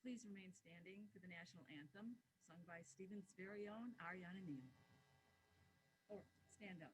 Please remain standing for the national anthem, sung by Stephen's very own Ariana Neal. Or stand up.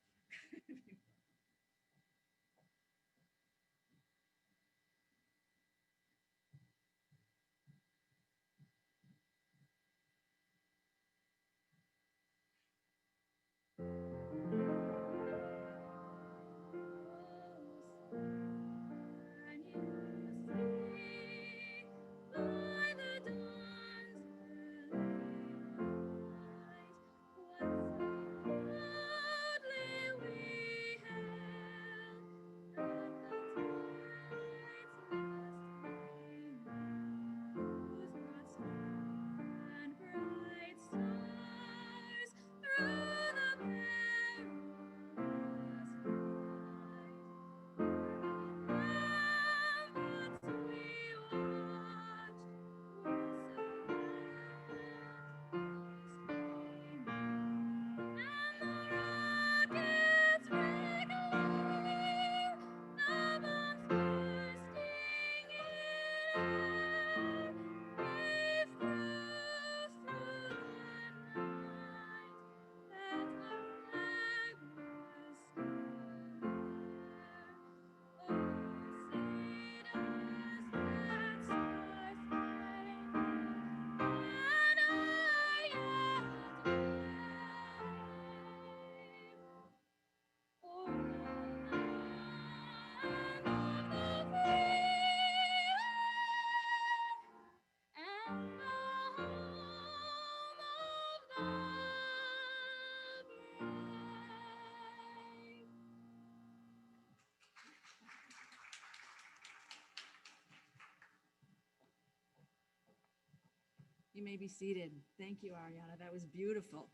You may be seated. Thank you, Ariana. That was beautiful,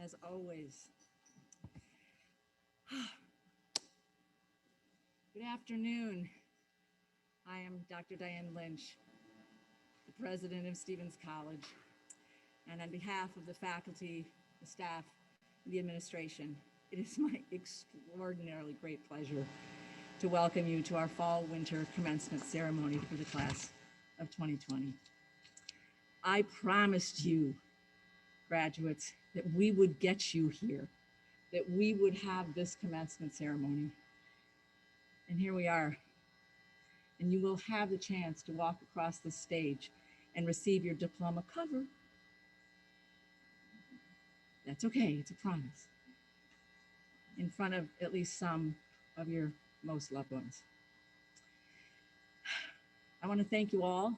as always. Good afternoon. I am Dr. Diane Lynch, the president of Stevens College. And on behalf of the faculty, the staff, and the administration, it is my extraordinarily great pleasure to welcome you to our fall-winter commencement ceremony for the class of 2020. I promised you, graduates, that we would get you here, that we would have this commencement ceremony. And here we are. And you will have the chance to walk across the stage and receive your diploma cover. That's okay, it's a promise. In front of at least some of your most loved ones. I want to thank you all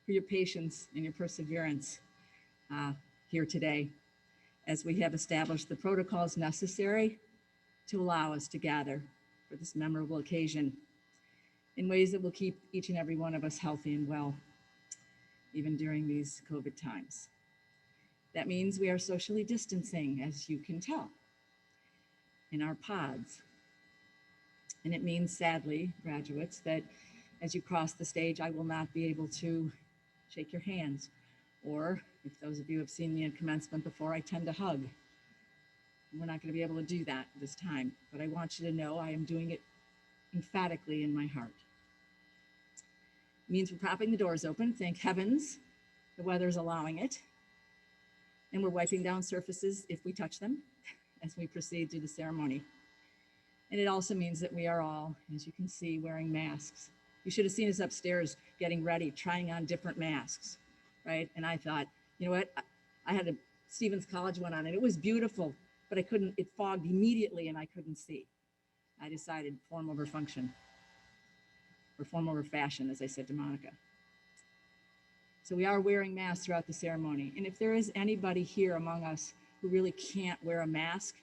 for your patience and your perseverance here today, as we have established the protocols necessary to allow us to gather for this memorable occasion in ways that will keep each and every one of us healthy and well, even during these COVID times. That means we are socially distancing, as you can tell, in our pods. And it means, sadly, graduates, that as you cross the stage, I will not be able to shake your hands. Or, if those of you have seen me in commencement before, I tend to hug. We're not going to be able to do that this time, but I want you to know I am doing it emphatically in my heart. It means we're propping the doors open, thank heavens the weather's allowing it. And we're wiping down surfaces if we touch them as we proceed through the ceremony. And it also means that we are all, as you can see, wearing masks. You should have seen us upstairs getting ready, trying on different masks, right? And I thought, you know what? I had a Stevens College one on and it was beautiful, but it fogged immediately and I couldn't see. I decided form over function, or form over fashion, as I said to Monica. So we are wearing masks throughout the ceremony. And if there is anybody here among us who really can't wear a mask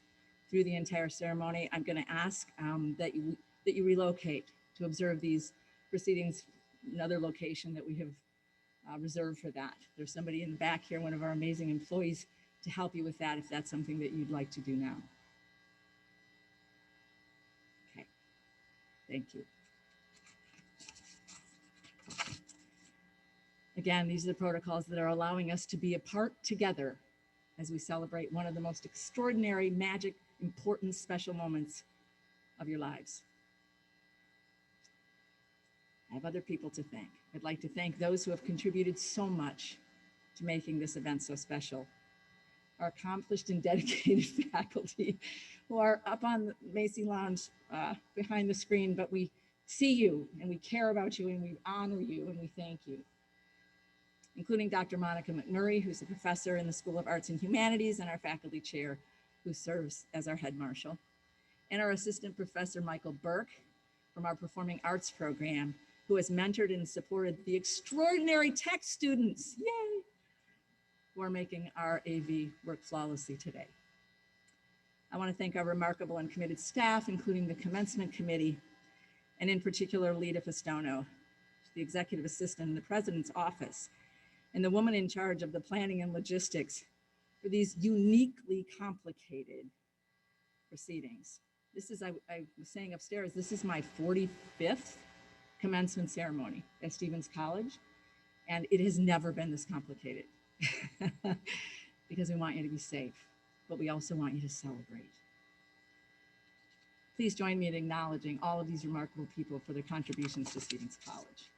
through the entire ceremony, I'm going to ask that you relocate to observe these proceedings in another location that we have reserved for that. There's somebody in the back here, one of our amazing employees, to help you with that if that's something that you'd like to do now. Okay, thank you. Again, these are the protocols that are allowing us to be apart together as we celebrate one of the most extraordinary, magic, important, special moments of your lives. I have other people to thank. I'd like to thank those who have contributed so much to making this event so special. Our accomplished and dedicated faculty who are up on the Macy Lounge behind the screen, but we see you and we care about you and we honor you and we thank you. Including Dr. Monica McMurray, who's a professor in the School of Arts and Humanities and our faculty chair who serves as our head marshal. And our assistant professor, Michael Burke, from our Performing Arts program, who has mentored and supported the extraordinary tech students, yay, who are making our AV work flawlessly today. I want to thank our remarkable and committed staff, including the Commencement Committee, and in particular, Lita Festono, the executive assistant in the president's office, and the woman in charge of the planning and logistics for these uniquely complicated proceedings. This is, I was saying upstairs, this is my 45th commencement ceremony at Stevens College, and it has never been this complicated because we want you to be safe, but we also want you to celebrate. Please join me in acknowledging all of these remarkable people for their contributions to Stevens College.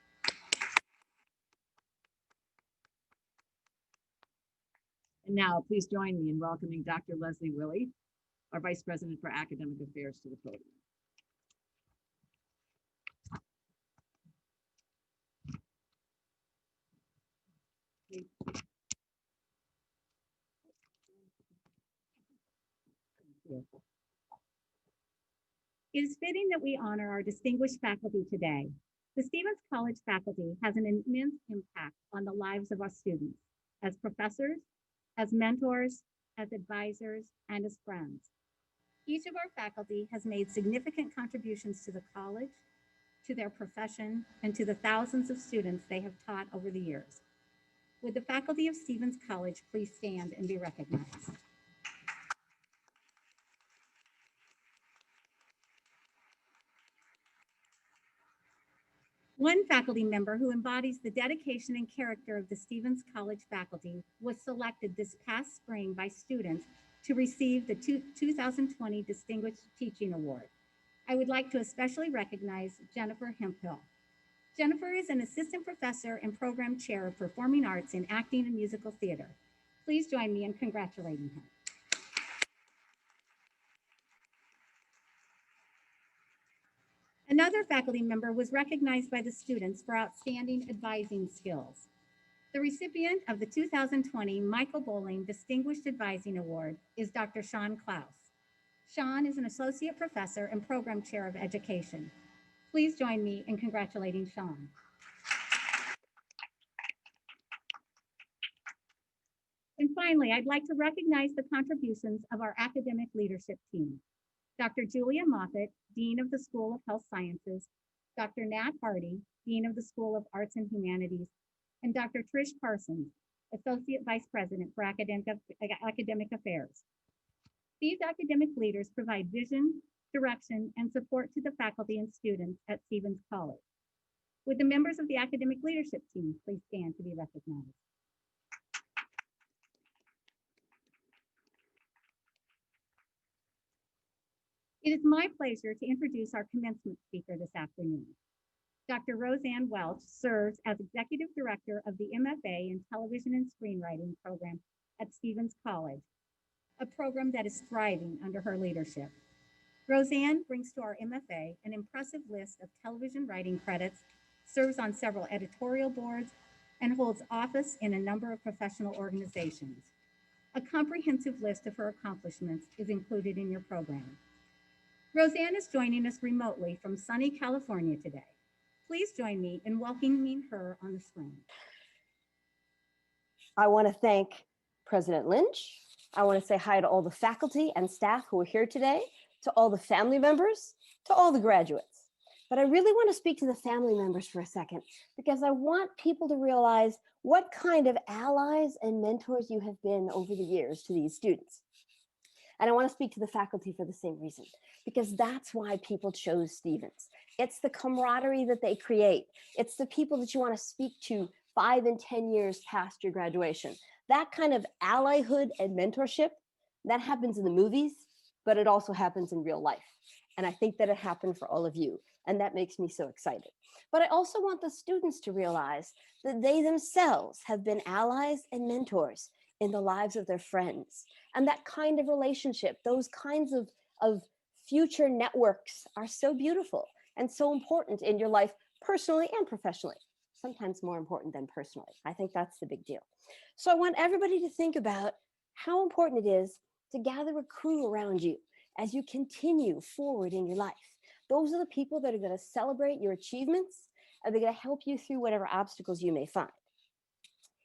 And now, please join me in welcoming Dr. Leslie Willey, our Vice President for Academic Affairs, to the podium. It is fitting that we honor our distinguished faculty today. The Stevens College faculty has an immense impact on the lives of our students as professors, as mentors, as advisors, and as friends. Each of our faculty has made significant contributions to the college, to their profession, and to the thousands of students they have taught over the years. Would the faculty of Stevens College please stand and be recognized? One faculty member who embodies the dedication and character of the Stevens College faculty was selected this past spring by students to receive the 2020 Distinguished Teaching Award. I would like to especially recognize Jennifer Hemphill. Jennifer is an assistant professor and program chair of performing arts in acting and musical theater. Please join me in congratulating her. Another faculty member was recognized by the students for outstanding advising skills. The recipient of the 2020 Michael Bowling Distinguished Advising Award is Dr. Sean Klaus. Sean is an associate professor and program chair of education. Please join me in congratulating Sean. And finally, I'd like to recognize the contributions of our academic leadership team. Dr. Julia Moffett, Dean of the School of Health Sciences, Dr. Nat Hardy, Dean of the School of Arts and Humanities, and Dr. Trish Parsons, Associate Vice President for Academic Affairs. These academic leaders provide vision, direction, and support to the faculty and students at Stevens College. Would the members of the academic leadership team please stand to be recognized? It is my pleasure to introduce our commencement speaker this afternoon. Dr. Rosanne Welch serves as Executive Director of the MFA in Television and Screenwriting program at Stevens College, a program that is thriving under her leadership. Roseanne brings to our MFA an impressive list of television writing credits, serves on several editorial boards, and holds office in a number of professional organizations. A comprehensive list of her accomplishments is included in your program. Roseanne is joining us remotely from sunny California today. Please join me in welcoming her on the screen. I want to thank President Lynch. I want to say hi to all the faculty and staff who are here today, to all the family members, to all the graduates. But I really want to speak to the family members for a second, because I want people to realize what kind of allies and mentors you have been over the years to these students. And I want to speak to the faculty for the same reason, because that's why people chose Stevens. It's the camaraderie that they create. It's the people that you want to speak to 5 and 10 years past your graduation. That kind of allyhood and mentorship, that happens in the movies, but it also happens in real life. And I think that it happened for all of you. And that makes me so excited. But I also want the students to realize that they themselves have been allies and mentors in the lives of their friends. And that kind of relationship, those kinds of future networks are so beautiful and so important in your life, personally and professionally. Sometimes more important than personally. I think that's the big deal. So I want everybody to think about how important it is to gather a crew around you as you continue forward in your life. Those are the people that are going to celebrate your achievements, and they're going to help you through whatever obstacles you may find.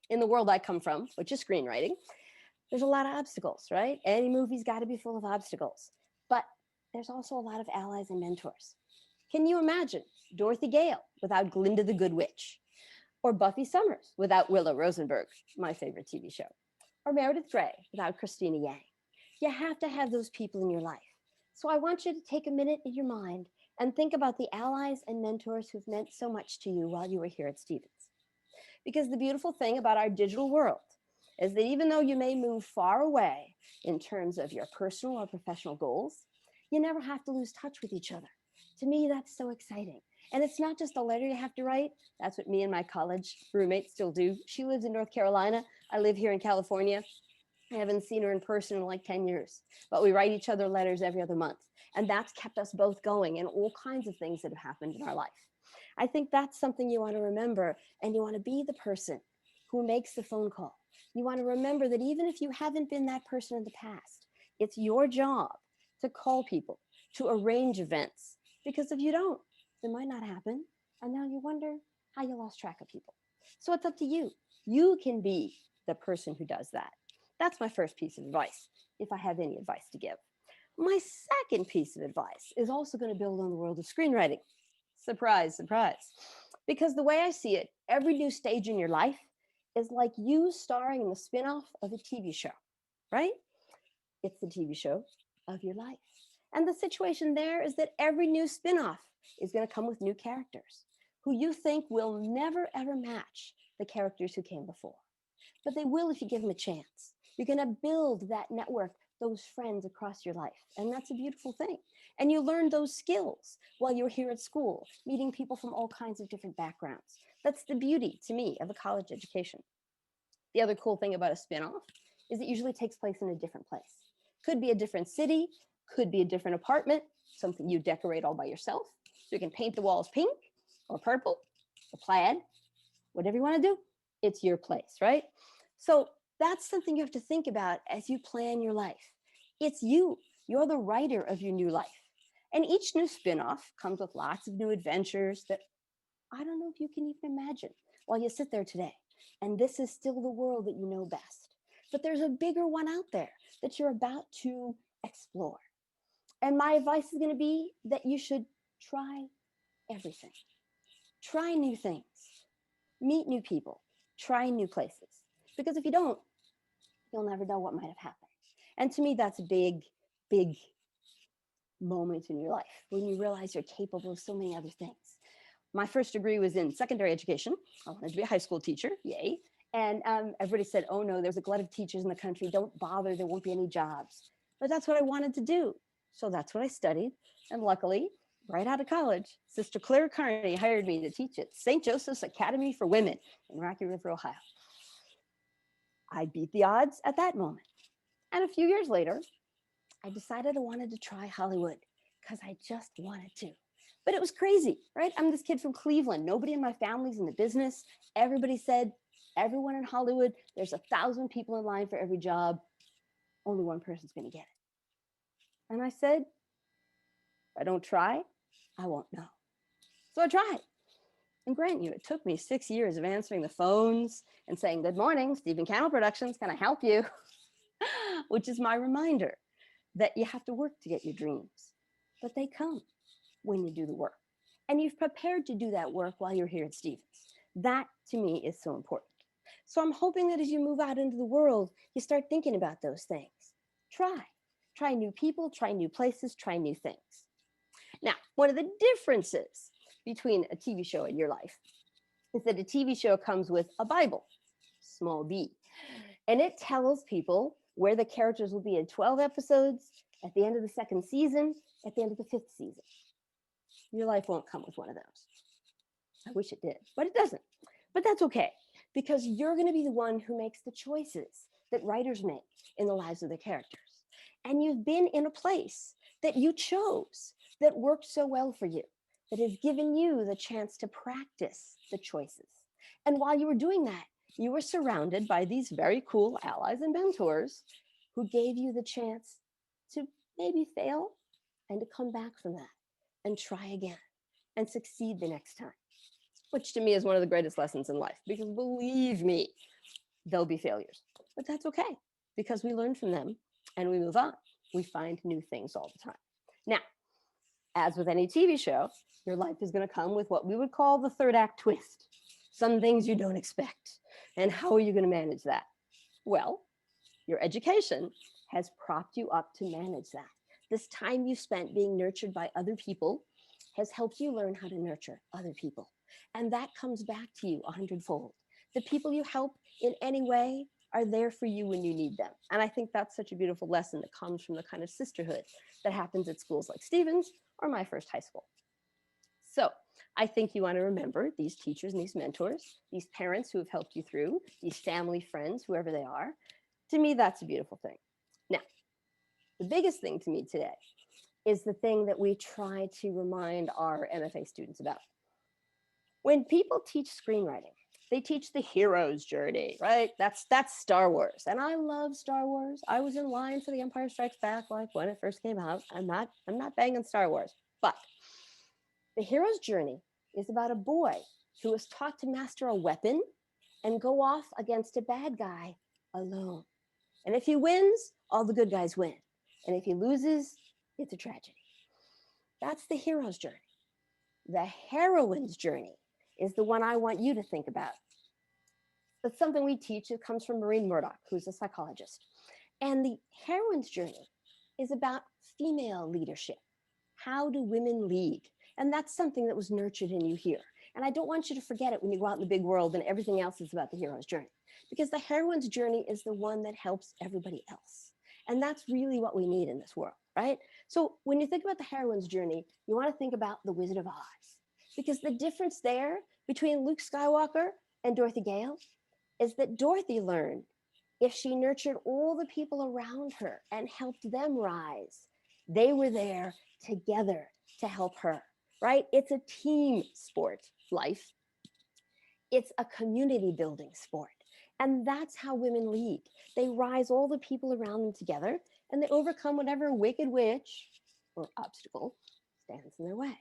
In the world I come from, which is screenwriting, there's a lot of obstacles, right? Any movie's got to be full of obstacles, but there's also a lot of allies and mentors. Can you imagine Dorothy Gale without Glinda the Good Witch? Or Buffy Summers without Willow Rosenberg, my favorite TV show? Or Meredith Grey without Christina Yang? You have to have those people in your life. So I want you to take a minute in your mind and think about the allies and mentors who've meant so much to you while you were here at Stevens. Because the beautiful thing about our digital world is that even though you may move far away in terms of your personal or professional goals, you never have to lose touch with each other. To me, that's so exciting. And it's not just a letter you have to write. That's what me and my college roommate still do. She lives in North Carolina. I live here in California. I haven't seen her in person in like 10 years, but we write each other letters every other month. And that's kept us both going in all kinds of things that have happened in our life. I think that's something you want to remember, and you want to be the person who makes the phone call. You want to remember that even if you haven't been that person in the past, it's your job to call people, to arrange events, because if you don't, it might not happen. And now you wonder how you lost track of people. So it's up to you. You can be the person who does that. That's my first piece of advice, if I have any advice to give. My second piece of advice is also going to build on the world of screenwriting. Surprise, surprise. Because the way I see it, every new stage in your life is like you starring in the spinoff of a TV show, right? It's the TV show of your life. And the situation there is that every new spinoff is going to come with new characters who you think will never, ever match the characters who came before. But they will if you give them a chance. You're going to build that network, those friends across your life. And that's a beautiful thing. And you learn those skills while you're here at school, meeting people from all kinds of different backgrounds. That's the beauty, to me, of a college education. The other cool thing about a spinoff is it usually takes place in a different place. Could be a different city, could be a different apartment, something you decorate all by yourself. So you can paint the walls pink or purple or plaid, whatever you want to do. It's your place, right? So that's something you have to think about as you plan your life. It's you. You're the writer of your new life. And each new spinoff comes with lots of new adventures that I don't know if you can even imagine while you sit there today. And this is still the world that you know best. But there's a bigger one out there that you're about to explore. And my advice is going to be that you should try everything. Try new things. Meet new people. Try new places. Because if you don't, you'll never know what might have happened. And to me, that's a big, big moment in your life when you realize you're capable of so many other things. My first degree was in secondary education. I wanted to be a high school teacher, yay. And everybody said, oh no, there's a glut of teachers in the country. Don't bother, there won't be any jobs. But that's what I wanted to do. So that's what I studied. And luckily, right out of college, Sister Claire Carney hired me to teach at St. Joseph's Academy for Women in Rocky River, Ohio. I beat the odds at that moment. And a few years later, I decided I wanted to try Hollywood because I just wanted to. But it was crazy, right? I'm this kid from Cleveland. Nobody in my family's in the business. Everybody said, everyone in Hollywood, there's 1,000 people in line for every job. Only one person's going to get it. And I said, if I don't try, I won't know. So I tried. And grant you, it took me 6 years of answering the phones and saying, good morning, Stephen Cannell Productions, can I help you? Which is my reminder that you have to work to get your dreams, but they come when you do the work. And you've prepared to do that work while you're here at Stevens. That, to me, is so important. So I'm hoping that as you move out into the world, you start thinking about those things. Try new people, try new places, try new things. Now, one of the differences between a TV show and your life is that a TV show comes with a Bible, small b, and it tells people where the characters will be in 12 episodes, at the end of the second season, at the end of the 5th season. Your life won't come with one of those. I wish it did, but it doesn't. But that's okay, because you're going to be the one who makes the choices that writers make in the lives of their characters. And you've been in a place that you chose that worked so well for you, that has given you the chance to practice the choices. And while you were doing that, you were surrounded by these very cool allies and mentors who gave you the chance to maybe fail and to come back from that and try again and succeed the next time, which to me is one of the greatest lessons in life, because believe me, there'll be failures, but that's okay, because we learn from them and we move on. We find new things all the time. Now, as with any TV show, your life is going to come with what we would call the third act twist. Some things you don't expect. And how are you going to manage that? Well, your education has propped you up to manage that. This time you spent being nurtured by other people has helped you learn how to nurture other people. And that comes back to you 100-fold. The people you help in any way are there for you when you need them. And I think that's such a beautiful lesson that comes from the kind of sisterhood that happens at schools like Stevens or my first high school. So I think you want to remember these teachers and these mentors, these parents who have helped you through, these family friends, whoever they are. To me, that's a beautiful thing. Now, the biggest thing to me today is the thing that we try to remind our MFA students about. When people teach screenwriting, they teach the hero's journey, right? That's Star Wars. And I love Star Wars. I was in line for The Empire Strikes Back, like when it first came out. I'm not banging Star Wars, but the hero's journey is about a boy who is taught to master a weapon and go off against a bad guy alone. And if he wins, all the good guys win. And if he loses, it's a tragedy. That's the hero's journey. The heroine's journey is the one I want you to think about. That's something we teach. It comes from Maureen Murdoch, who's a psychologist. And the heroine's journey is about female leadership. How do women lead? And that's something that was nurtured in you here. And I don't want you to forget it when you go out in the big world and everything else is about the hero's journey, because the heroine's journey is the one that helps everybody else. And that's really what we need in this world, right? So when you think about the heroine's journey, you want to think about the Wizard of Oz, because the difference there between Luke Skywalker and Dorothy Gale is that Dorothy learned if she nurtured all the people around her and helped them rise, they were there together to help her, right? It's a team sport, life. It's a community building sport. And that's how women lead. They rise all the people around them together and they overcome whatever wicked witch or obstacle stands in their way.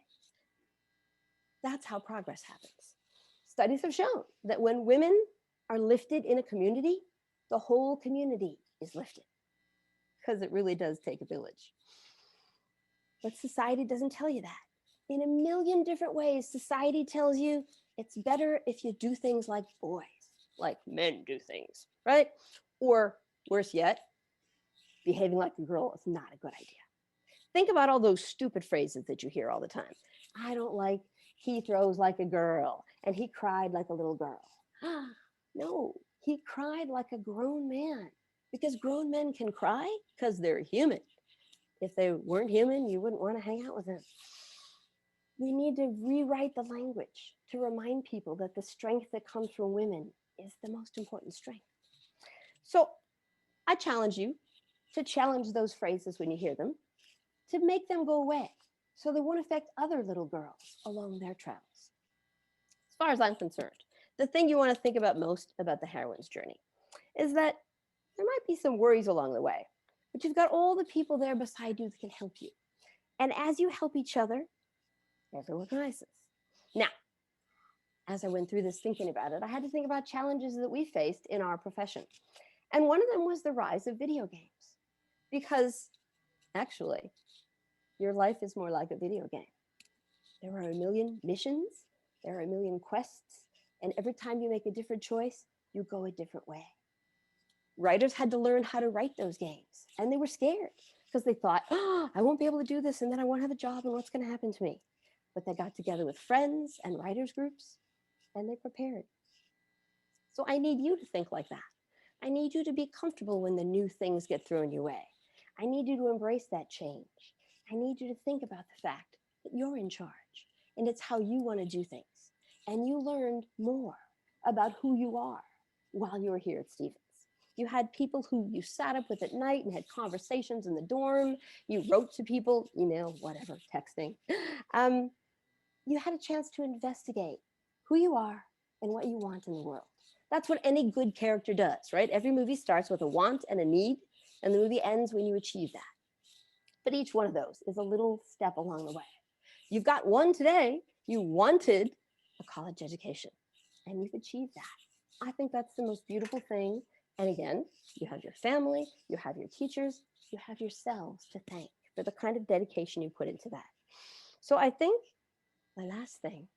That's how progress happens. Studies have shown that when women are lifted in a community, the whole community is lifted, because it really does take a village. But society doesn't tell you that. In a million different ways, society tells you it's better if you do things like boys, like men do things, right? Or worse yet, behaving like a girl is not a good idea. Think about all those stupid phrases that you hear all the time. I don't like, he throws like a girl, and he cried like a little girl. No, he cried like a grown man, because grown men can cry because they're human. If they weren't human, you wouldn't want to hang out with them. We need to rewrite the language to remind people that the strength that comes from women is the most important strength. So I challenge you to challenge those phrases when you hear them, to make them go away so they won't affect other little girls along their travels. As far as I'm concerned, the thing you want to think about most about the heroine's journey is that there might be some worries along the way, but you've got all the people there beside you that can help you. And as you help each other, everyone rises. Now, as I went through this thinking about it, I had to think about challenges that we faced in our profession. And one of them was the rise of video games, because actually, your life is more like a video game. There are a million missions, there are a million quests, and every time you make a different choice, you go a different way. Writers had to learn how to write those games, and they were scared because they thought, I won't be able to do this, and then I won't have a job, and what's going to happen to me? But they got together with friends and writers groups, and they prepared. So I need you to think like that. I need you to be comfortable when the new things get thrown your way. I need you to embrace that change. I need you to think about the fact that you're in charge and it's how you want to do things. And you learned more about who you are while you were here at Stevens. You had people who you sat up with at night and had conversations in the dorm. You wrote to people, email, whatever, texting. You had a chance to investigate who you are and what you want in the world. That's what any good character does, right? Every movie starts with a want and a need, and the movie ends when you achieve that. But each one of those is a little step along the way. You've got one today. You wanted a college education, and you've achieved that. I think that's the most beautiful thing. And again, you have your family, you have your teachers, you have yourselves to thank for the kind of dedication you put into that. So I think my last thing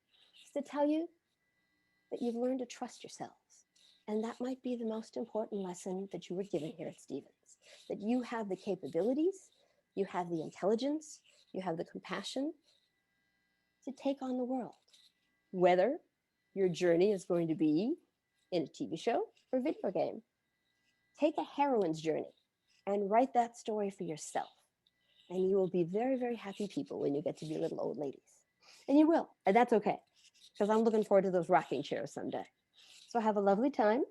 is to tell you that you've learned to trust yourselves. And that might be the most important lesson that you were given here at Stevens, that you have the capabilities, you have the intelligence, you have the compassion to take on the world, whether your journey is going to be in a TV show or video game. Take a heroine's journey and write that story for yourself. And you will be very, very happy people when you get to be little old ladies. And you will, and that's okay, because I'm looking forward to those rocking chairs someday. So have a lovely time.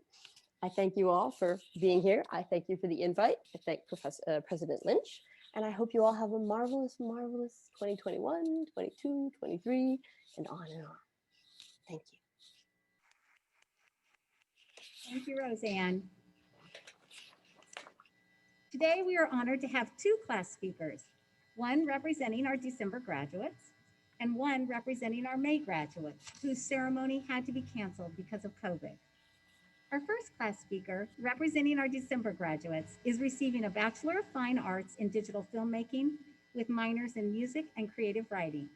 I thank you all for being here. I thank you for the invite. I thank President Lynch. And I hope you all have a marvelous, marvelous 2021, 22, 23, and on and on. Thank you. Thank you, Roseanne. Today, we are honored to have two class speakers, one representing our December graduates and one representing our May graduates, whose ceremony had to be canceled because of COVID. Our first class speaker, representing our December graduates, is receiving a Bachelor of Fine Arts in Digital Filmmaking with minors in Music and Creative Writing.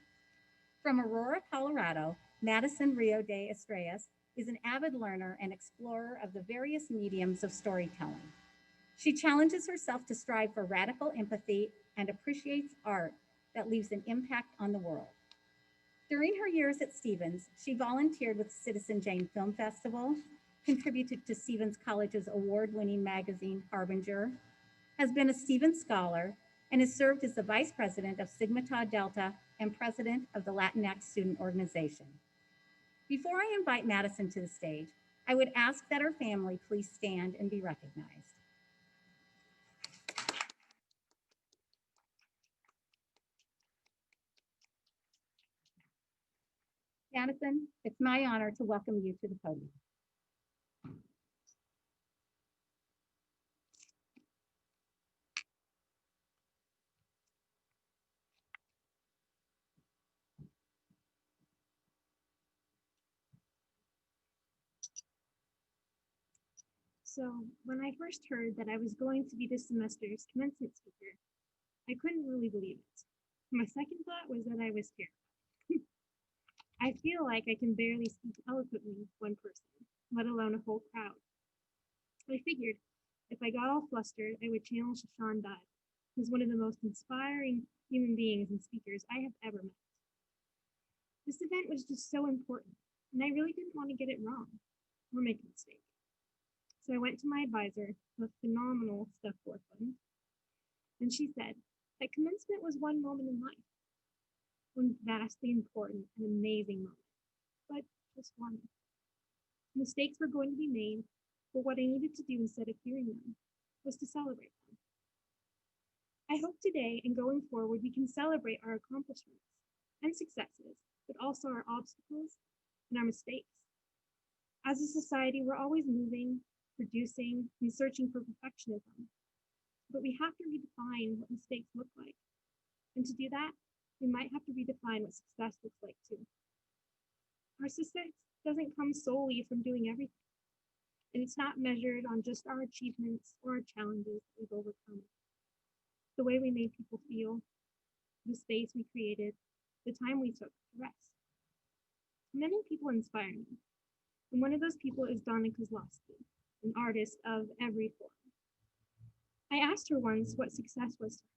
From Aurora, Colorado, Madison Rio de Estrellas is an avid learner and explorer of the various mediums of storytelling. She challenges herself to strive for radical empathy and appreciates art that leaves an impact on the world. During her years at Stevens, she volunteered with Citizen Jane Film Festival, contributed to Stevens College's award-winning magazine, Harbinger, has been a Stevens Scholar, and has served as the Vice President of Sigma Tau Delta and President of the Latinx Student Organization. Before I invite Madison to the stage, I would ask that her family please stand and be recognized. Madison, it's my honor to welcome you to the podium. So when I first heard that I was going to be this semester's commencement speaker, I couldn't really believe it. My second thought was that I was terrified. I feel like I can barely speak eloquently with one person, let alone a whole crowd. I figured if I got all flustered, I would channel Shashan Dad, who's one of the most inspiring human beings and speakers I have ever met. This event was just so important, and I really didn't want to get it wrong or make a mistake. So I went to my advisor, a phenomenal Steph Worthland, and she said that commencement was one moment in life, one vastly important and amazing moment, but just one. Mistakes were going to be made, but what I needed to do instead of fearing them was to celebrate them. I hope today and going forward, we can celebrate our accomplishments and successes, but also our obstacles and our mistakes. As a society, we're always moving, producing, and searching for perfectionism. But we have to redefine what mistakes look like. And to do that, we might have to redefine what success looks like too. Our success doesn't come solely from doing everything. And it's not measured on just our achievements or our challenges that we've overcome. The way we made people feel, the space we created, the time we took to rest. Many people inspire me. And one of those people is Donna Kozlowski, an artist of every form. I asked her once what success was to her,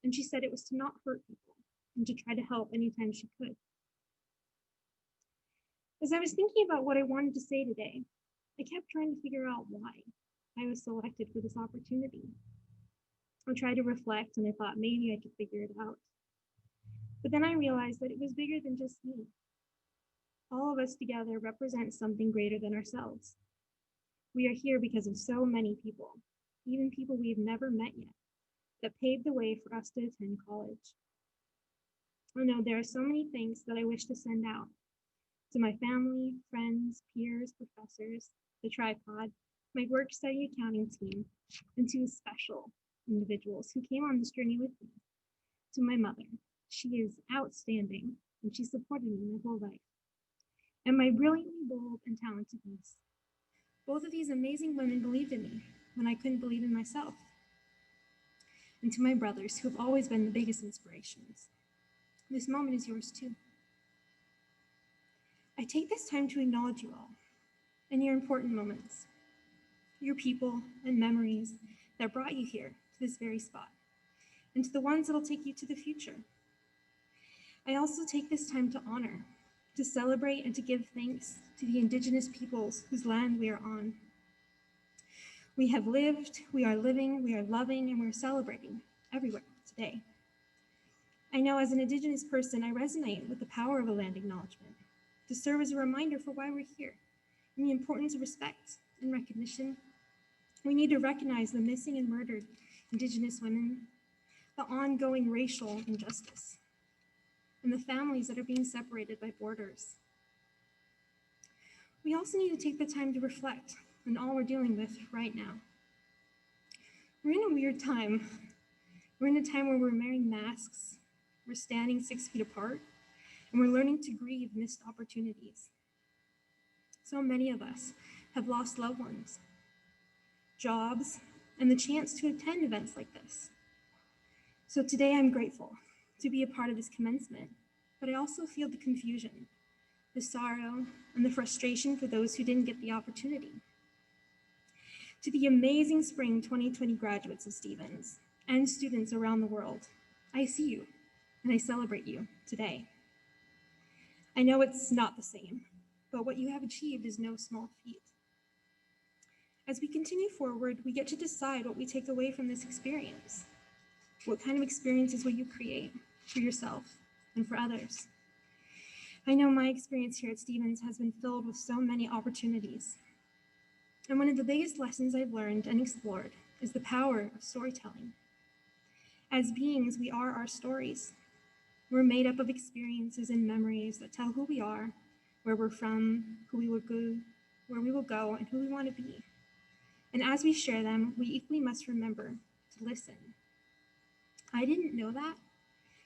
and she said it was to not hurt people and to try to help anytime she could. As I was thinking about what I wanted to say today, I kept trying to figure out why I was selected for this opportunity. I tried to reflect and I thought maybe I could figure it out. But then I realized that it was bigger than just me. All of us together represent something greater than ourselves. We are here because of so many people, even people we've never met yet, that paved the way for us to attend college. I know there are so many things that I wish to send out to my family, friends, peers, professors, the tripod, my work study accounting team, and to special individuals who came on this journey with me. To my mother, she is outstanding and she supported me my whole life. And my brilliantly bold and talented niece. Both of these amazing women believed in me when I couldn't believe in myself. And to my brothers, who have always been the biggest inspirations. This moment is yours too. I take this time to acknowledge you all and your important moments, your people and memories that brought you here to this very spot, and to the ones that'll take you to the future. I also take this time to honor, to celebrate, and to give thanks to the Indigenous peoples whose land we are on. We have lived, we are living, we are loving, and we're celebrating everywhere today. I know as an Indigenous person, I resonate with the power of a land acknowledgement to serve as a reminder for why we're here and the importance of respect and recognition. We need to recognize the missing and murdered Indigenous women, the ongoing racial injustice, and the families that are being separated by borders. We also need to take the time to reflect on all we're dealing with right now. We're in a weird time. We're in a time where we're wearing masks, we're standing 6 feet apart, and we're learning to grieve missed opportunities. So many of us have lost loved ones, jobs, and the chance to attend events like this. So today I'm grateful to be a part of this commencement, but I also feel the confusion, the sorrow, and the frustration for those who didn't get the opportunity. To the amazing spring 2020 graduates of Stevens and students around the world, I see you and I celebrate you today. I know it's not the same, but what you have achieved is no small feat. As we continue forward, we get to decide what we take away from this experience. What kind of experiences will you create for yourself and for others? I know my experience here at Stevens has been filled with so many opportunities. And one of the biggest lessons I've learned and explored is the power of storytelling. As beings, we are our stories. We're made up of experiences and memories that tell who we are, where we're from, who we will go, where we will go, and who we want to be. And as we share them, we equally must remember to listen. I didn't know that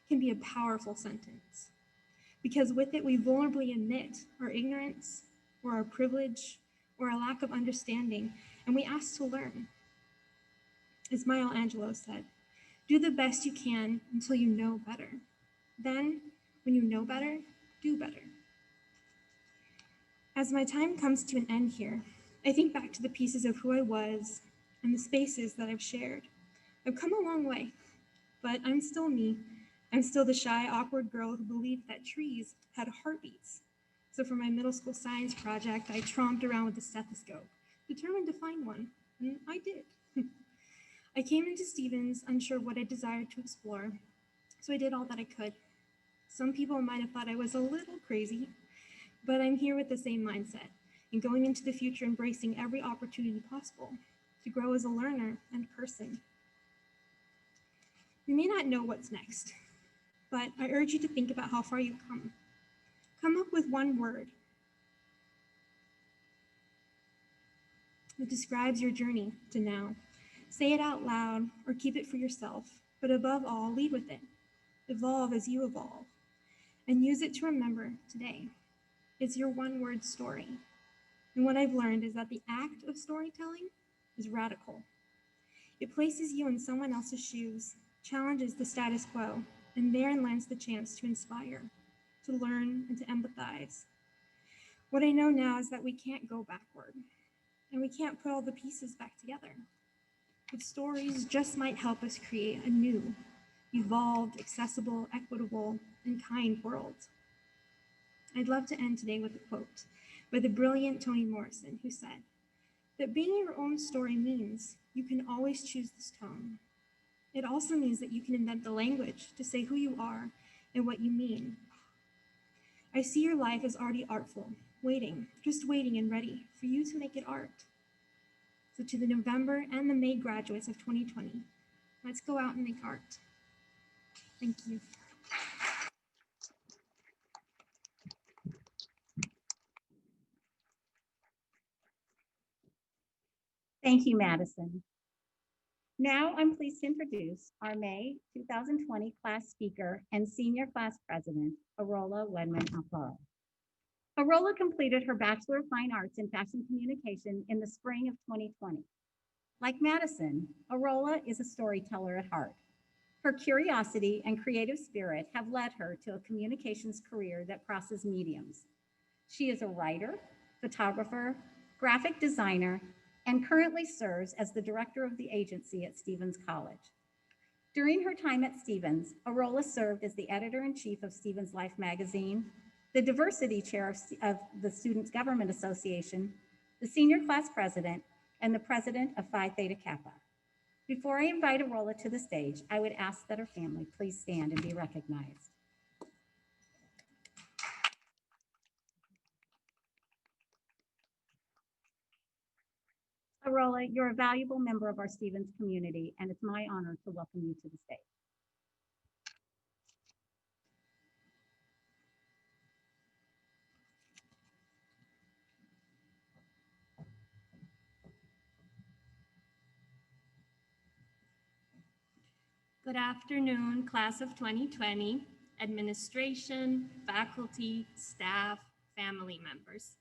can be a powerful sentence, because with it, we vulnerably admit our ignorance or our privilege or a lack of understanding, and we ask to learn. As Maya Angelou said, do the best you can until you know better. Then, when you know better, do better. As my time comes to an end here, I think back to the pieces of who I was and the spaces that I've shared. I've come a long way, but I'm still me. I'm still the shy, awkward girl who believed that trees had heartbeats. So for my middle school science project, I tromped around with a stethoscope, determined to find one, and I did. I came into Stevens unsure what I desired to explore, so I did all that I could. Some people might have thought I was a little crazy, but I'm here with the same mindset and going into the future embracing every opportunity possible to grow as a learner and person. You may not know what's next, but I urge you to think about how far you've come. Come up with one word that describes your journey to now. Say it out loud or keep it for yourself, but above all, lead with it. Evolve as you evolve, and use it to remember today. It's your one-word story. And what I've learned is that the act of storytelling is radical. It places you in someone else's shoes, challenges the status quo, and therein lands the chance to inspire, to learn, and to empathize. What I know now is that we can't go backward, and we can't put all the pieces back together. But stories just might help us create a new, evolved, accessible, equitable, and kind world. I'd love to end today with a quote by the brilliant Toni Morrison, who said that being your own story means you can always choose this tone. It also means that you can invent the language to say who you are and what you mean. I see your life as already artful, waiting, just waiting and ready for you to make it art. So to the November and the May graduates of 2020, let's go out and make art. Thank you. Thank you, Madison. Now I'm pleased to introduce our May 2020 class speaker and senior class president, Aurola Wedman Alfaro. Aurola completed her Bachelor of Fine Arts in Fashion Communication in the spring of 2020. Like Madison, Aurola is a storyteller at heart. Her curiosity and creative spirit have led her to a communications career that crosses mediums. She is a writer, photographer, graphic designer, and currently serves as the director of the agency at Stevens College. During her time at Stevens, Aurola served as the editor-in-chief of Stevens Life magazine, the diversity chair of the Student Government Association, the senior class president, and the president of Phi Theta Kappa. Before I invite Aurola to the stage, I would ask that her family please stand and be recognized. Aurola, you're a valuable member of our Stevens community, and it's my honor to welcome you to the stage. Good afternoon, class of 2020, administration, faculty, staff, family members.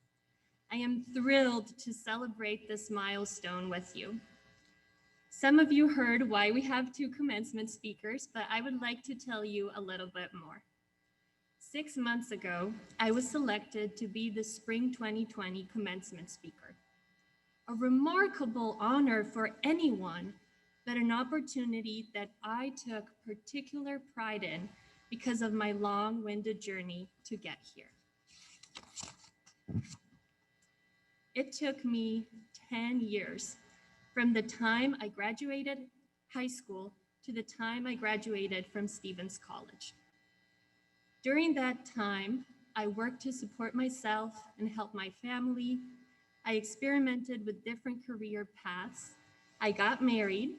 I am thrilled to celebrate this milestone with you. Some of you heard why we have two commencement speakers, but I would like to tell you a little bit more. 6 months ago, I was selected to be the spring 2020 commencement speaker. A remarkable honor for anyone, but an opportunity that I took particular pride in because of my long-winded journey to get here. It took me 10 years from the time I graduated high school to the time I graduated from Stevens College. During that time, I worked to support myself and help my family. I experimented with different career paths. I got married,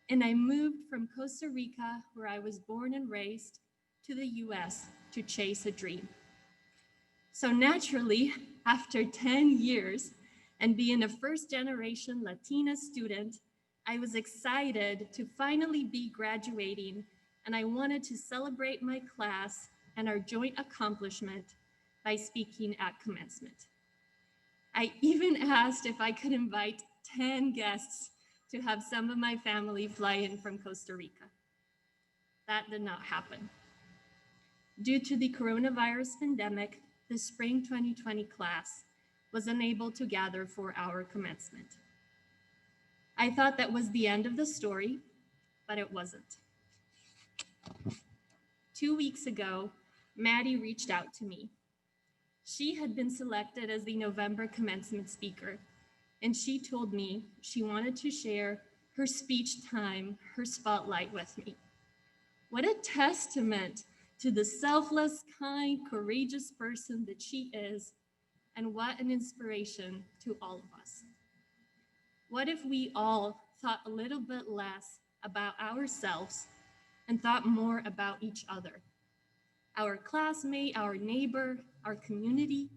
and I moved from Costa Rica, where I was born and raised, to the US to chase a dream. So naturally, after 10 years and being a first-generation Latina student, I was excited to finally be graduating, and I wanted to celebrate my class and our joint accomplishment by speaking at commencement. I even asked if I could invite 10 guests to have some of my family fly in from Costa Rica. That did not happen. Due to the coronavirus pandemic, the spring 2020 class was unable to gather for our commencement. I thought that was the end of the story, but it wasn't. 2 weeks ago, Maddie reached out to me. She had been selected as the November commencement speaker, and she told me she wanted to share her speech time, her spotlight with me. What a testament to the selfless, kind, courageous person that she is, and what an inspiration to all of us. What if we all thought a little bit less about ourselves and thought more about each other? Our classmate, our neighbor, our community?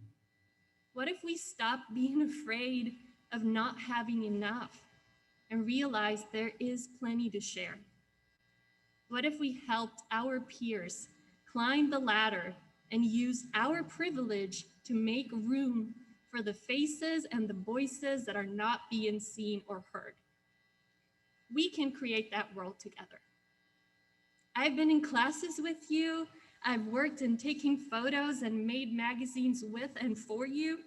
What if we stopped being afraid of not having enough and realized there is plenty to share? What if we helped our peers climb the ladder and use our privilege to make room for the faces and the voices that are not being seen or heard? We can create that world together. I've been in classes with you. I've worked in taking photos and made magazines with and for you.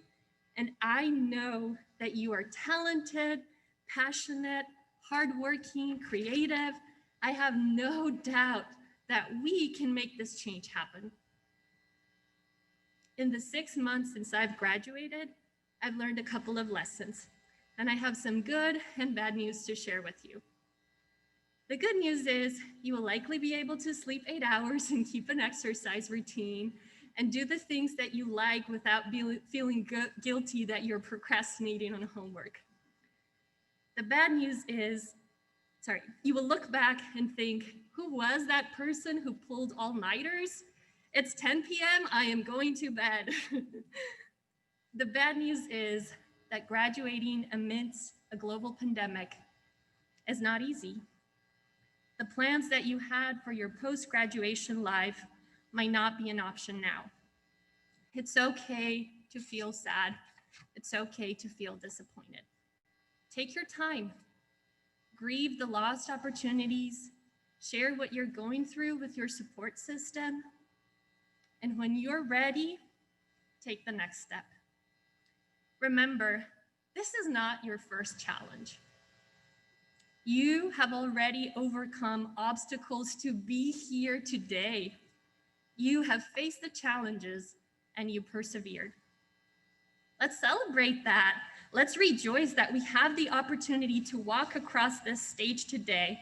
And I know that you are talented, passionate, hardworking, creative. I have no doubt that we can make this change happen. In the 6 months since I've graduated, I've learned a couple of lessons, and I have some good and bad news to share with you. The good news is you will likely be able to sleep 8 hours and keep an exercise routine and do the things that you like without feeling guilty that you're procrastinating on homework. The bad news is, you will look back and think, who was that person who pulled all-nighters? It's 10 p.m., I am going to bed. The bad news is that graduating amidst a global pandemic is not easy. The plans that you had for your post-graduation life might not be an option now. It's okay to feel sad. It's okay to feel disappointed. Take your time. Grieve the lost opportunities. Share what you're going through with your support system. And when you're ready, take the next step. Remember, this is not your first challenge. You have already overcome obstacles to be here today. You have faced the challenges and you persevered. Let's celebrate that. Let's rejoice that we have the opportunity to walk across this stage today.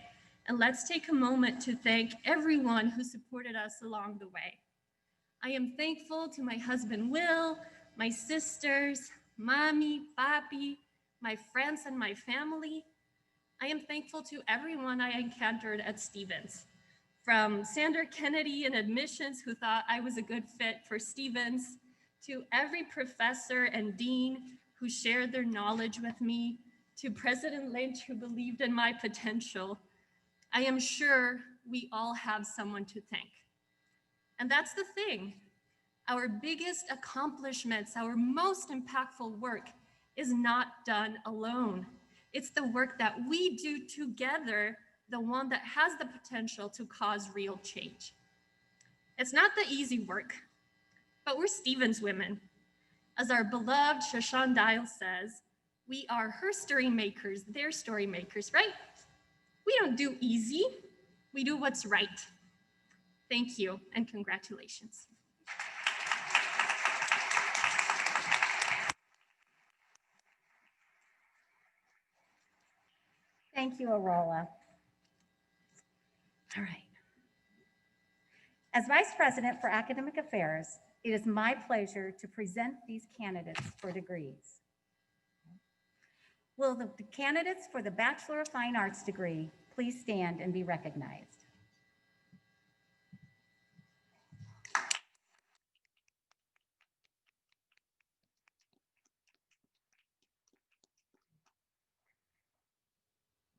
And let's take a moment to thank everyone who supported us along the way. I am thankful to my husband, Will, my sisters, Mommy, Papi, my friends, and my family. I am thankful to everyone I encountered at Stevens, from Sandra Kennedy in admissions who thought I was a good fit for Stevens, to every professor and dean who shared their knowledge with me, to President Lynch who believed in my potential. I am sure we all have someone to thank. And that's the thing. Our biggest accomplishments, our most impactful work is not done alone. It's the work that we do together, the one that has the potential to cause real change. It's not the easy work, but we're Stevens women. As our beloved Shashan Dial says, we are her story makers, their story makers, right? We don't do easy, we do what's right. Thank you and congratulations. Thank you, Aurola. All right. As Vice President for Academic Affairs, it is my pleasure to present these candidates for degrees. Will the candidates for the Bachelor of Fine Arts degree please stand and be recognized?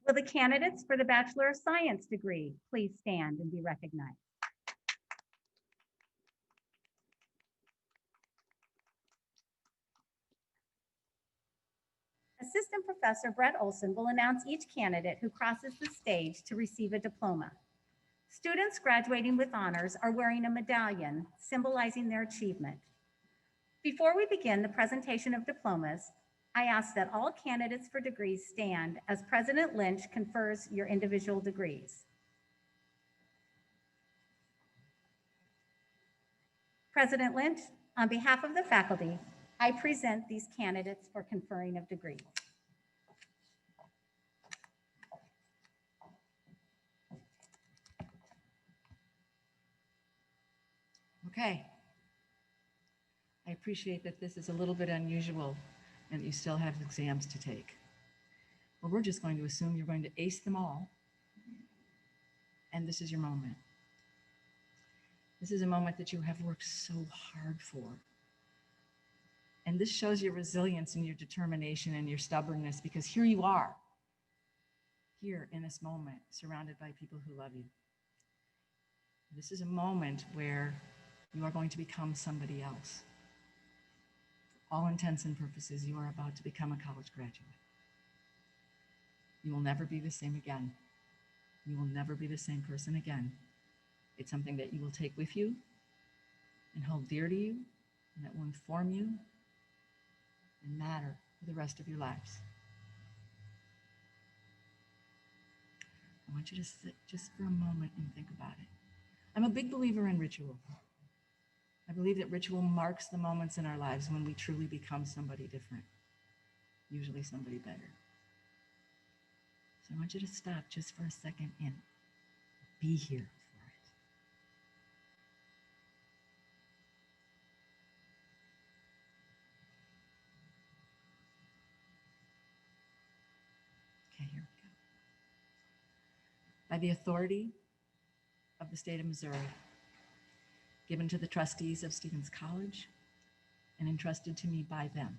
Will the candidates for the Bachelor of Science degree please stand and be recognized? Assistant Professor Brett Olson will announce each candidate who crosses the stage to receive a diploma. Students graduating with honors are wearing a medallion symbolizing their achievement. Before we begin the presentation of diplomas, I ask that all candidates for degrees stand as President Lynch confers your individual degrees. President Lynch, on behalf of the faculty, I present these candidates for conferring of degrees. Okay. I appreciate that this is a little bit unusual and you still have exams to take. Well, we're just going to assume you're going to ace them all. And this is your moment. This is a moment that you have worked so hard for. And this shows your resilience and your determination and your stubbornness, because here you are, here in this moment, surrounded by people who love you. This is a moment where you are going to become somebody else. For all intents and purposes, you are about to become a college graduate. You will never be the same again. You will never be the same person again. It's something that you will take with you and hold dear to you, and that will inform you and matter for the rest of your lives. I want you to sit just for a moment and think about it. I'm a big believer in ritual. I believe that ritual marks the moments in our lives when we truly become somebody different, usually somebody better. So I want you to stop just for a second and be here for it. Okay, here we go. By the authority of the state of Missouri, given to the trustees of Stevens College and entrusted to me by them,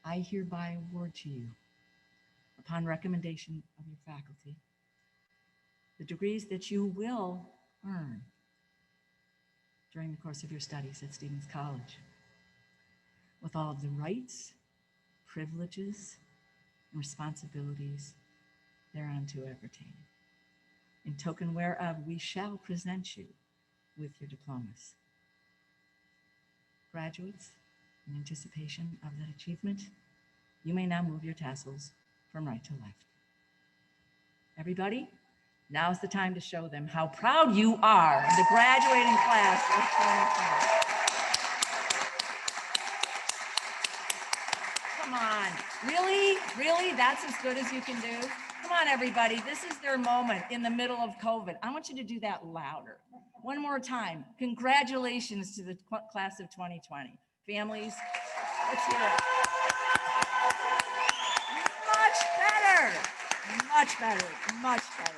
I hereby award to you, upon recommendation of your faculty, the degrees that you will earn during the course of your studies at Stevens College, with all of the rights, privileges, and responsibilities thereunto appertain. In token whereof we shall present you with your diplomas. Graduates, in anticipation of that achievement, you may now move your tassels from right to left. Everybody, now's the time to show them how proud you are of the graduating class of 2020. Come on, really? Really? That's as good as you can do? Come on, everybody. This is their moment in the middle of COVID. I want you to do that louder. One more time. Congratulations to the class of 2020. Families, let's hear it. Much better, much better.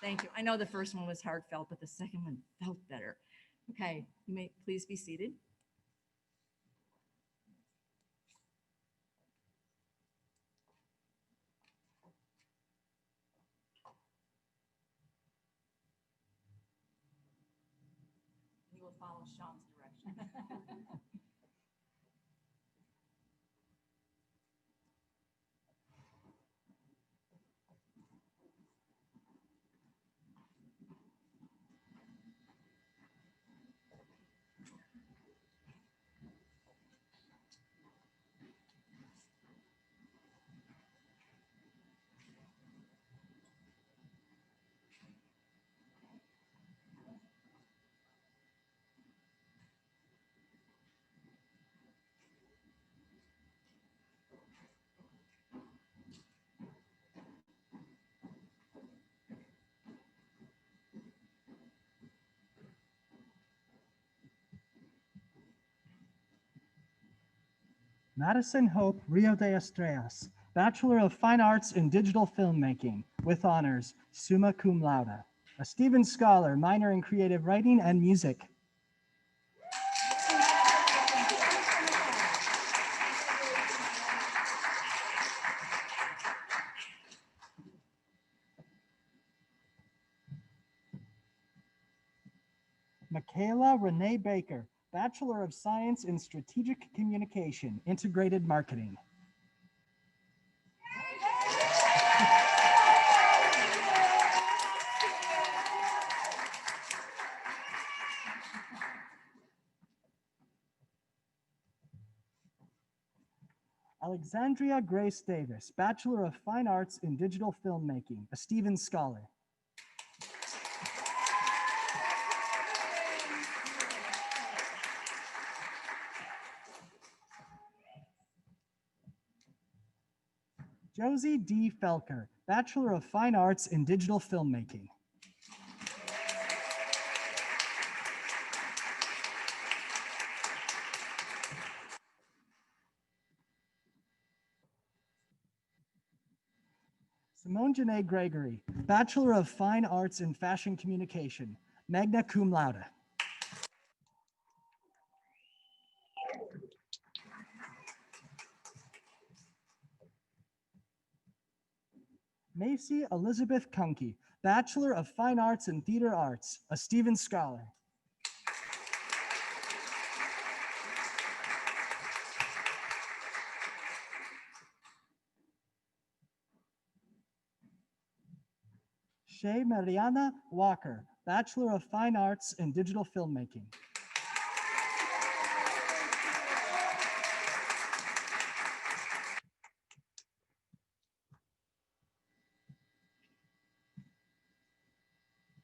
Thank you. I know the first one was heartfelt, but the second one felt better. Okay, you may please be seated. You will follow Sean's direction. Madison Hope, Rio de Estrellas, Bachelor of Fine Arts in Digital Filmmaking, with honors, summa cum laude. A Stevens Scholar, minor in Creative Writing and Music. Michaela Renee Baker, Bachelor of Science in Strategic Communication, Integrated Marketing. Alexandria Grace Davis, Bachelor of Fine Arts in Digital Filmmaking, a Stevens Scholar. Josie D. Felker, Bachelor of Fine Arts in Digital Filmmaking. Simone Janae Gregory, Bachelor of Fine Arts in Fashion Communication, magna cum laude. Macy Elizabeth Kunke, Bachelor of Fine Arts in Theater Arts, a Stevens Scholar. Shay Mariana Walker, Bachelor of Fine Arts in Digital Filmmaking.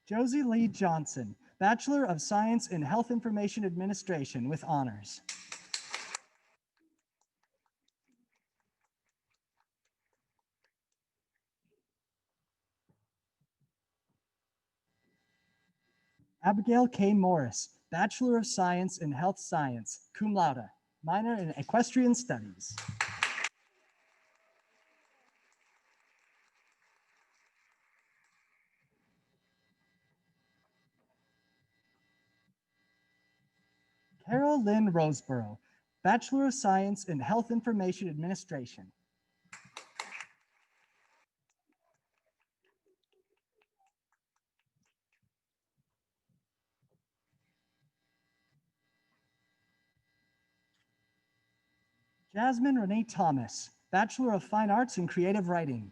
Josie Lee Johnson, Bachelor of Science in Health Information Administration with honors. Abigail K. Morris, Bachelor of Science in Health Science, cum laude, minor in Equestrian Studies. Carol Lynn Roseborough, Bachelor of Science in Health Information Administration. Jasmine Renee Thomas, Bachelor of Fine Arts in Creative Writing.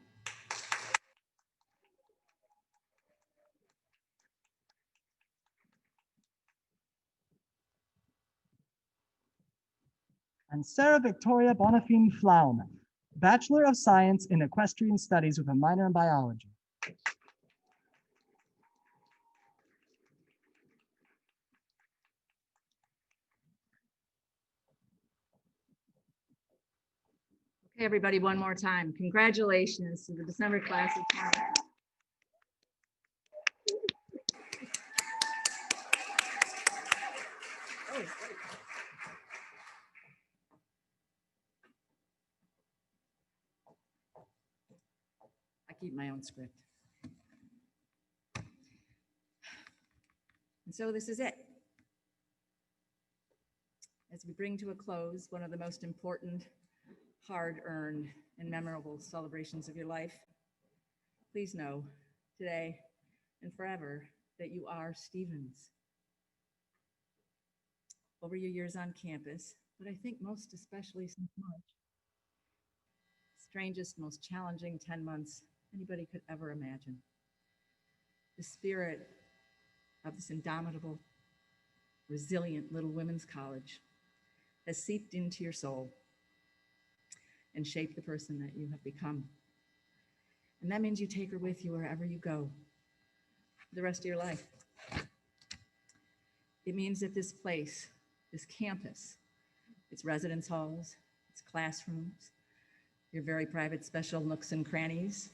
And Sarah Victoria Bonifim Flaum, Bachelor of Science in Equestrian Studies with a minor in biology. Okay, everybody, one more time. Congratulations to the December class of 20. I keep my own script. And so this is it. As we bring to a close one of the most important, hard-earned, and memorable celebrations of your life, please know today and forever that you are Stevens. Over your years on campus, but I think most especially since March, strangest, most challenging 10 months anybody could ever imagine. The spirit of this indomitable, resilient little women's college has seeped into your soul and shaped the person that you have become. And that means you take her with you wherever you go for the rest of your life. It means that this place, this campus, its residence halls, its classrooms, your very private special nooks and crannies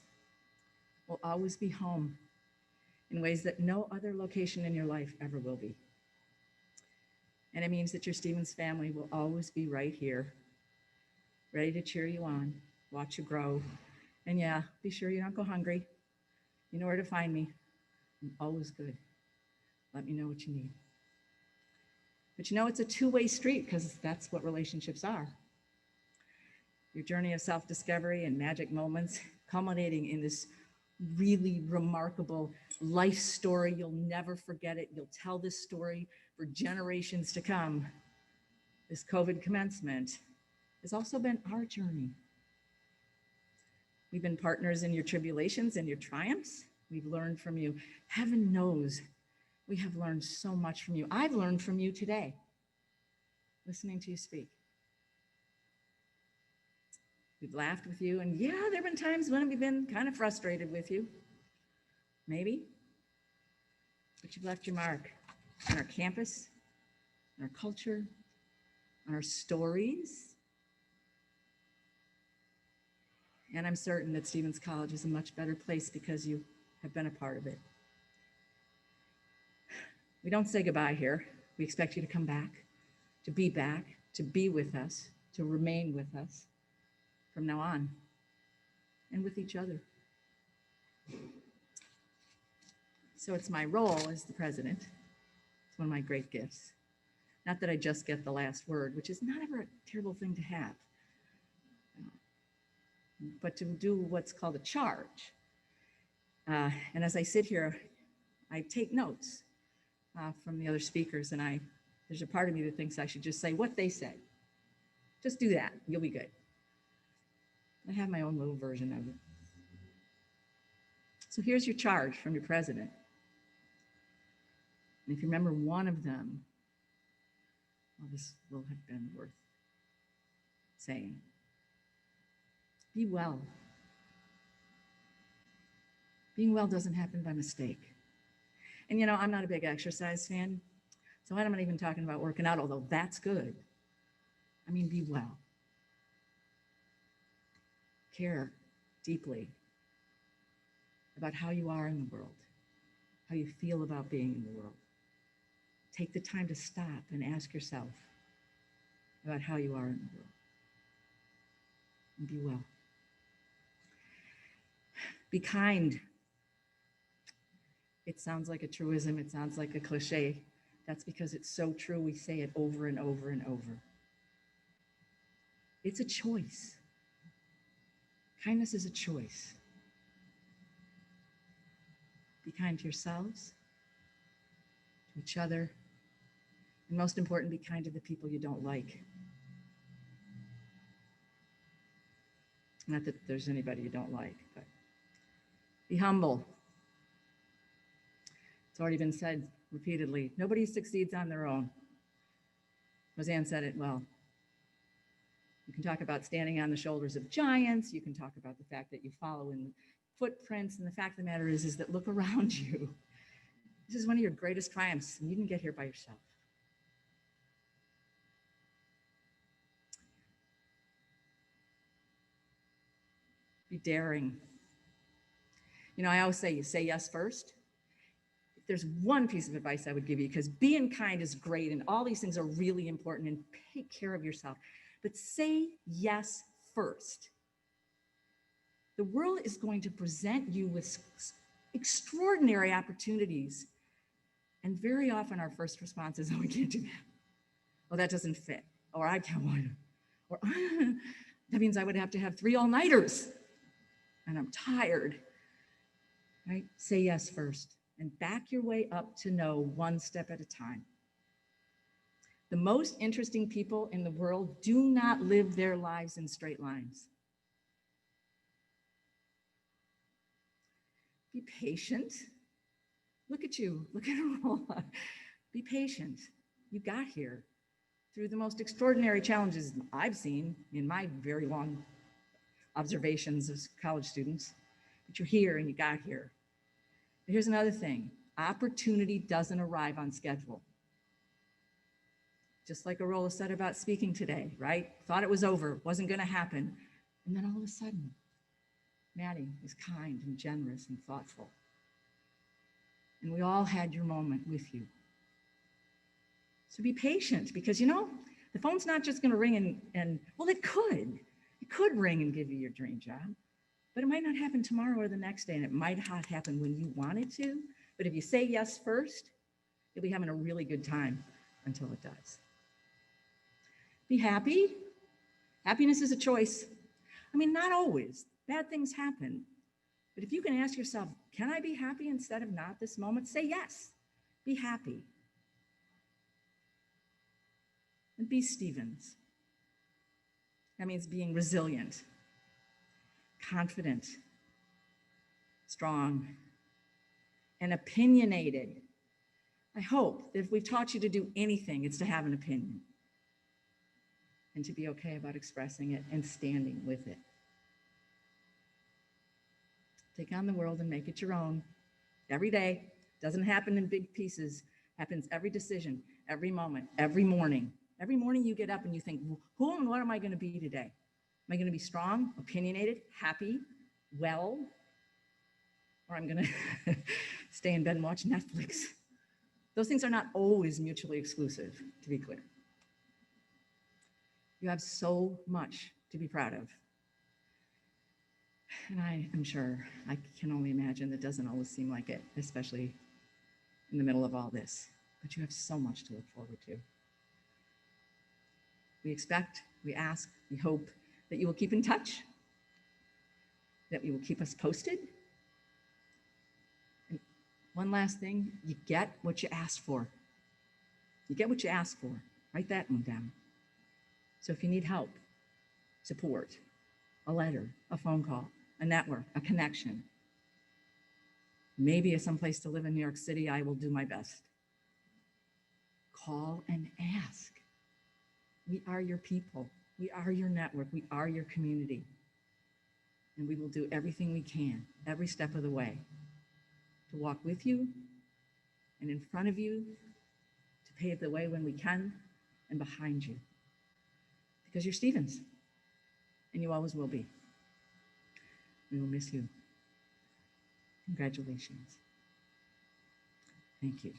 will always be home in ways that no other location in your life ever will be. And it means that your Stevens family will always be right here, ready to cheer you on, watch you grow. And yeah, be sure you don't go hungry. You know where to find me. I'm always good. Let me know what you need. But you know, it's a two-way street because that's what relationships are. Your journey of self-discovery and magic moments culminating in this really remarkable life story. You'll never forget it. You'll tell this story for generations to come. This COVID commencement has also been our journey. We've been partners in your tribulations and your triumphs. We've learned from you. Heaven knows we have learned so much from you. I've learned from you today, listening to you speak. We've laughed with you, and yeah, there have been times when we've been kind of frustrated with you. Maybe. But you've left your mark on our campus, on our culture, on our stories. And I'm certain that Stevens College is a much better place because you have been a part of it. We don't say goodbye here. We expect you to come back, to be with us, to remain with us from now on, and with each other. So it's my role as the president. It's one of my great gifts. Not that I just get the last word, which is not ever a terrible thing to have, but to do what's called a charge. And as I sit here, I take notes from the other speakers, and there's a part of me that thinks I should just say what they said. Just do that, you'll be good. I have my own little version of it. So here's your charge from your president. And if you remember one of them, well, this will have been worth saying. Be well. Being well doesn't happen by mistake. And you know, I'm not a big exercise fan, so I'm not even talking about working out, although that's good. I mean, be well. Care deeply about how you are in the world, how you feel about being in the world. take the time to stop and ask yourself about how you are in the world. And be well. Be kind. It sounds like a truism. It sounds like a cliche. That's because it's so true. We say it over and over and over. It's a choice. Kindness is a choice. Be kind to yourselves, to each other, and most important, be kind to the people you don't like. Not that there's anybody you don't like, but be humble. It's already been said repeatedly. Nobody succeeds on their own. Roseanne said it well. You can talk about standing on the shoulders of giants. You can talk about the fact that you follow in footprints. And the fact of the matter is that look around you. This is one of your greatest triumphs, and you didn't get here by yourself. Be daring. You know, I always say, you say yes first. If there's one piece of advice I would give you, because being kind is great and all these things are really important, and take care of yourself, but say yes first. The world is going to present you with extraordinary opportunities. And very often our first response is, oh, we can't do that. Oh, that doesn't fit. Or I can't want to. Or that means I would have to have 3 all-nighters. And I'm tired. Right? Say yes first and back your way up to no, one step at a time. The most interesting people in the world do not live their lives in straight lines. Be patient. Look at you. Look at Aurola. Be patient. You got here through the most extraordinary challenges I've seen in my very long observations of college students. But you're here and you got here. But here's another thing. Opportunity doesn't arrive on schedule. Just like Aurola said about speaking today, right? Thought it was over, wasn't going to happen. And then all of a sudden, Maddie is kind and generous and thoughtful. And we all had your moment with you. So be patient, because you know, the phone's not just going to ring and well, it could. It could ring and give you your dream job, but it might not happen tomorrow or the next day, and it might not happen when you want it to. But if you say yes first, you'll be having a really good time until it does. Be happy. Happiness is a choice. I mean, not always. Bad things happen. But if you can ask yourself, can I be happy instead of not this moment? Say yes. Be happy. And be Stevens. That means being resilient, confident, strong, and opinionated. I hope that if we've taught you to do anything, it's to have an opinion and to be okay about expressing it and standing with it. Take on the world and make it your own. Every day. Doesn't happen in big pieces. Happens every decision, every moment, every morning. Every morning you get up and you think, who and what am I going to be today? Am I going to be strong, opinionated, happy, well? Or I'm going to stay in bed and watch Netflix? Those things are not always mutually exclusive, to be clear. You have so much to be proud of. And I am sure, I can only imagine that doesn't always seem like it, especially in the middle of all this. But you have so much to look forward to. We expect, we ask, we hope that you will keep in touch, that you will keep us posted. And one last thing, you get what you asked for. You get what you asked for. Write that one down. So if you need help, support, a letter, a phone call, a network, a connection, maybe someplace to live in New York City, I will do my best. Call and ask. We are your people. We are your network. We are your community. And we will do everything we can, every step of the way, to walk with you and in front of you, to pave the way when we can, and behind you. Because you're Stevens, and you always will be. We will miss you. Congratulations. Thank you.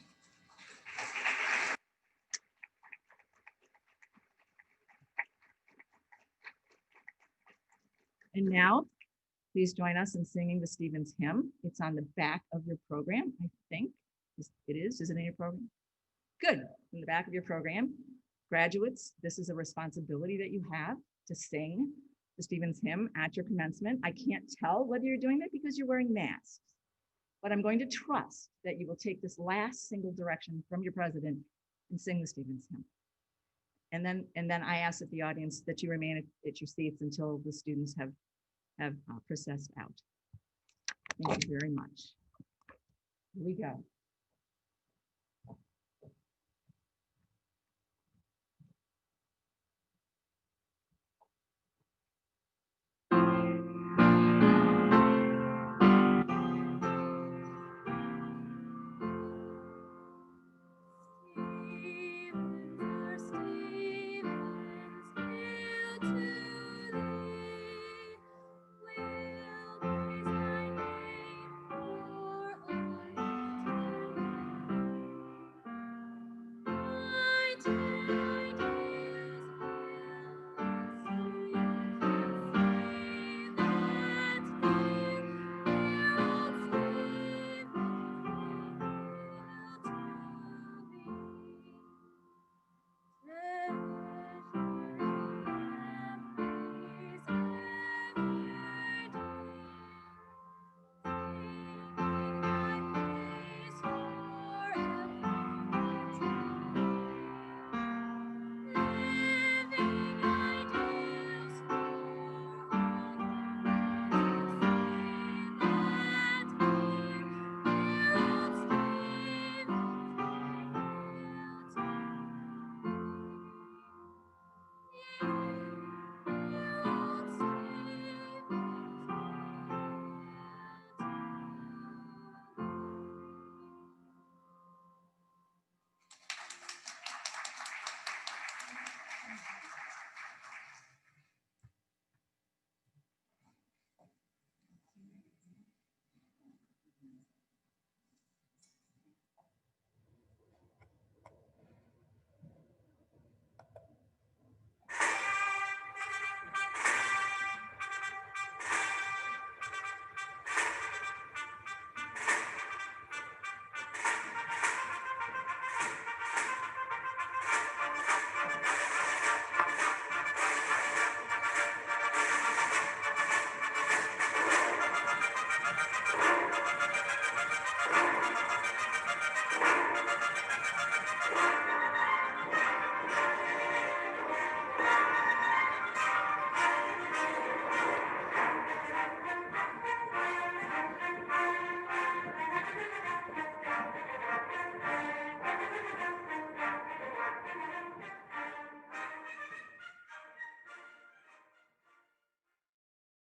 And now, please join us in singing the Stevens hymn. It's on the back of your program, I think. It is it in your program? Good, in the back of your program. Graduates, this is a responsibility that you have to sing the Stevens hymn at your commencement. I can't tell whether you're doing that because you're wearing masks, but I'm going to trust that you will take this last single direction from your president and sing the Stevens hymn. And then I ask that the audience that you remain at your seats until the students have processed out. Thank you very much. Here we go.